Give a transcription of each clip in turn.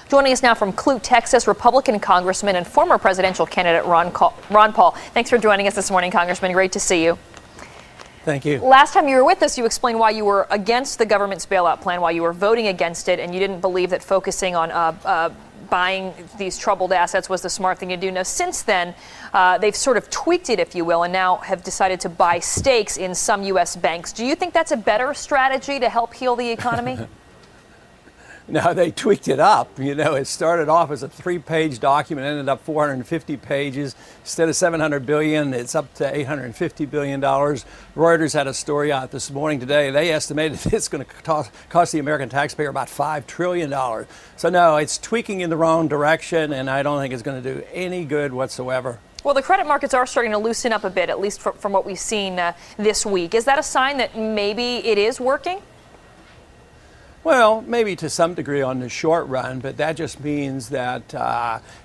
Joining us now from Clute, Texas, Republican Congressman and former presidential candidate Ron Paul. Thanks for joining us this morning, Congressman. Great to see you. Thank you. Last time you were with us, you explained why you were against the government's bailout plan, why you were voting against it, and you didn't believe that focusing on buying these troubled assets was the smart thing to do. Now, since then, they've sort of tweaked it, if you will, and now have decided to buy stakes in some U.S. banks. Do you think that's a better strategy to help heal the economy? No, they tweaked it up. You know, it started off as a 3-page document, ended up 450 pages. Instead of $700 billion, it's up to $850 billion. Reuters had a story out this morning today. They estimated it's going to cost the American taxpayer about $5 trillion. So no, it's tweaking in the wrong direction, and I don't think it's going to do any good whatsoever. Well, the credit markets are starting to loosen up a bit, at least from what we've seen this week. Is that a sign that maybe it is working? Well, maybe to some degree on the short run, but that just means that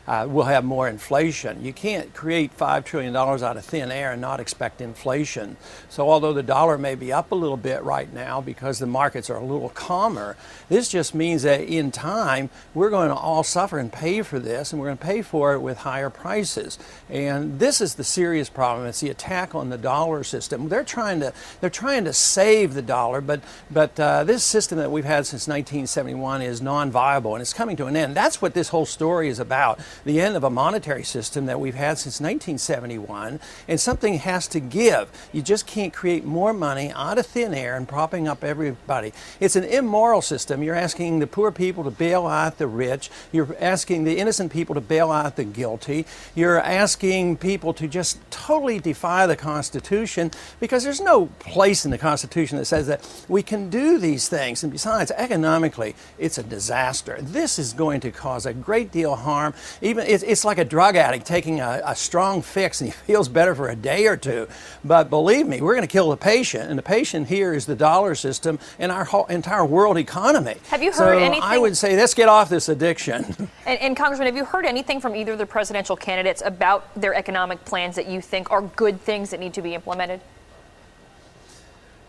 we'll have more inflation. You can't create $5 trillion out of thin air and not expect inflation. So although the dollar may be up a little bit right now because the markets are a little calmer, this just means that in time we're going to all suffer and pay for this, and we're going to pay for it with higher prices. And this is the serious problem. It's the attack on the dollar system. They're trying to save the dollar, but this system that we've had since 1971 is non-viable, and it's coming to an end. That's what this whole story is about, the end of a monetary system that we've had since 1971, and something has to give. You just can't create more money out of thin air and propping up everybody. It's an immoral system. You're asking the poor people to bail out the rich. You're asking the innocent people to bail out the guilty. You're asking people to just totally defy the Constitution, because there's no place in the Constitution that says that we can do these things. And besides, economically, it's a disaster. This is going to cause a great deal of harm. Even it's like a drug addict taking a strong fix and he feels better for a day or two. But believe me, we're going to kill the patient, and the patient here is the dollar system and our whole entire world economy. Have you heard anything? I would say let's get off this addiction. And Congressman, have you heard anything from either of the presidential candidates about their economic plans that you think are good things that need to be implemented?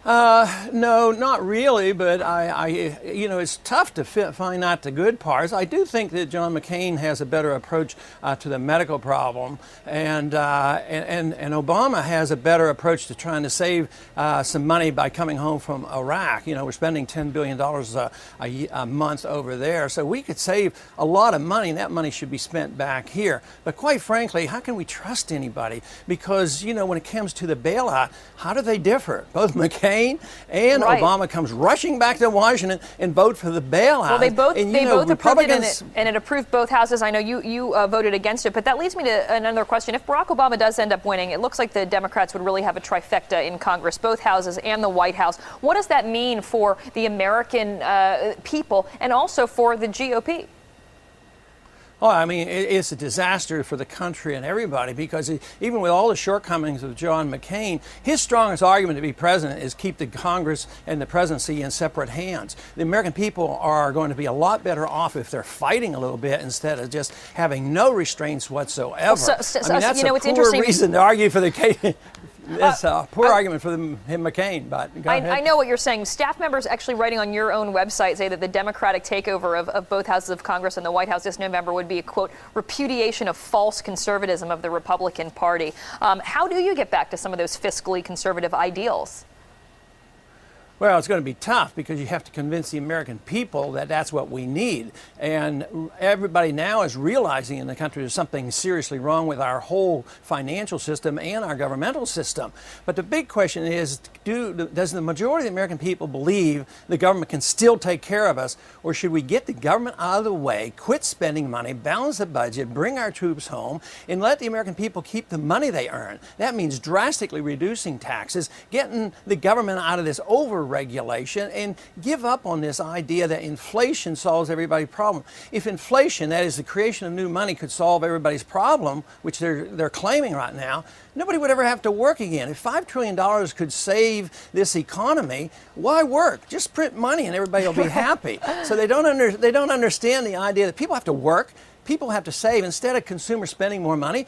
No, not really, but you know, it's tough to find out the good parts. I do think that John McCain has a better approach to the medical problem, and Obama has a better approach to trying to save some money by coming home from Iraq. You know, we're spending $10 billion a month over there, so we could save a lot of money, and that money should be spent back here. But quite frankly, how can we trust anybody? Because, you know, when it comes to the bailout, how do they differ? Both McCain and Obama comes rushing back to Washington and vote for the bailout. Well, they both approved it, and it approved both houses. I know you voted against it, but that leads me to another question. If Barack Obama does end up winning, it looks like the Democrats would really have a trifecta in Congress, both houses and the White House. What does that mean for the American people and also for the GOP? Well, I mean, it's a disaster for the country and everybody, because even with all the shortcomings of John McCain, his strongest argument to be president is keep the Congress and the presidency in separate hands. The American people are going to be a lot better off if they're fighting a little bit instead of just having no restraints whatsoever. Well, I mean, that's a poor reason to argue for the case. It's a poor argument for him, McCain, but go ahead. I know what you're saying. Staff members actually writing on your own website say that the Democratic takeover of both houses of Congress and the White House this November would be a, quote, repudiation of false conservatism of the Republican Party. How do you get back to some of those fiscally conservative ideals? Well, it's going to be tough, because you have to convince the American people that that's what we need. And everybody now is realizing in the country there's something seriously wrong with our whole financial system and our governmental system. But the big question is, does the majority of the American people believe the government can still take care of us, or should we get the government out of the way, quit spending money, balance the budget, bring our troops home, and let the American people keep the money they earn? That means drastically reducing taxes, getting the government out of this over-regulation, and give up on this idea that inflation solves everybody's problem. If inflation, that is the creation of new money, could solve everybody's problem, which they're claiming right now, nobody would ever have to work again. If $5 trillion could save this economy, why work? Just print money and everybody will be happy. So they don't understand the idea that people have to work, people have to save. Instead of consumers spending more money,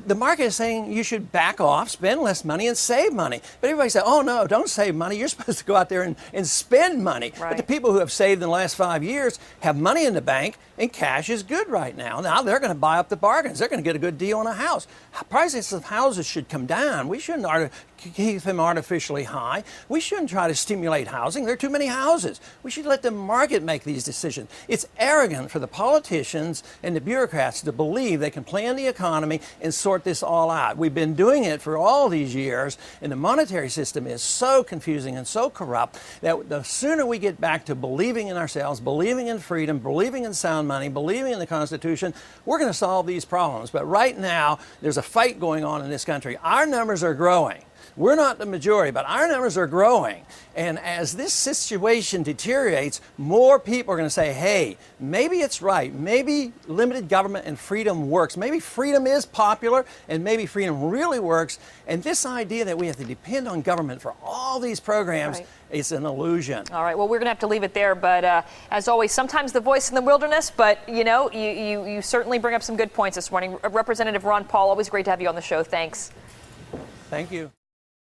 the market is saying you should back off, spend less money, and save money. But everybody says, oh no, don't save money. You're supposed to go out there and spend money. Right. But the people who have saved in the last 5 years have money in the bank, and cash is good right now. Now they're going to buy up the bargains. They're going to get a good deal on a house. Prices of houses should come down. We shouldn't keep them artificially high. We shouldn't try to stimulate housing. There are too many houses. We should let the market make these decisions. It's arrogant for the politicians and the bureaucrats to believe they can plan the economy and sort this all out. We've been doing it for all these years, and the monetary system is so confusing and so corrupt that the sooner we get back to believing in ourselves, believing in freedom, believing in sound money, believing in the Constitution, we're going to solve these problems. But right now, there's a fight going on in this country. Our numbers are growing. We're not the majority, but our numbers are growing. And as this situation deteriorates, more people are going to say, hey, maybe it's right. Maybe limited government and freedom works. Maybe freedom is popular, and maybe freedom really works. And this idea that we have to depend on government for all these programs, right, it's an illusion. All right, well, we're going to have to leave it there. But as always, sometimes the voice in the wilderness, but, you know, you certainly bring up some good points this morning. Representative Ron Paul, always great to have you on the show. Thanks. Thank you.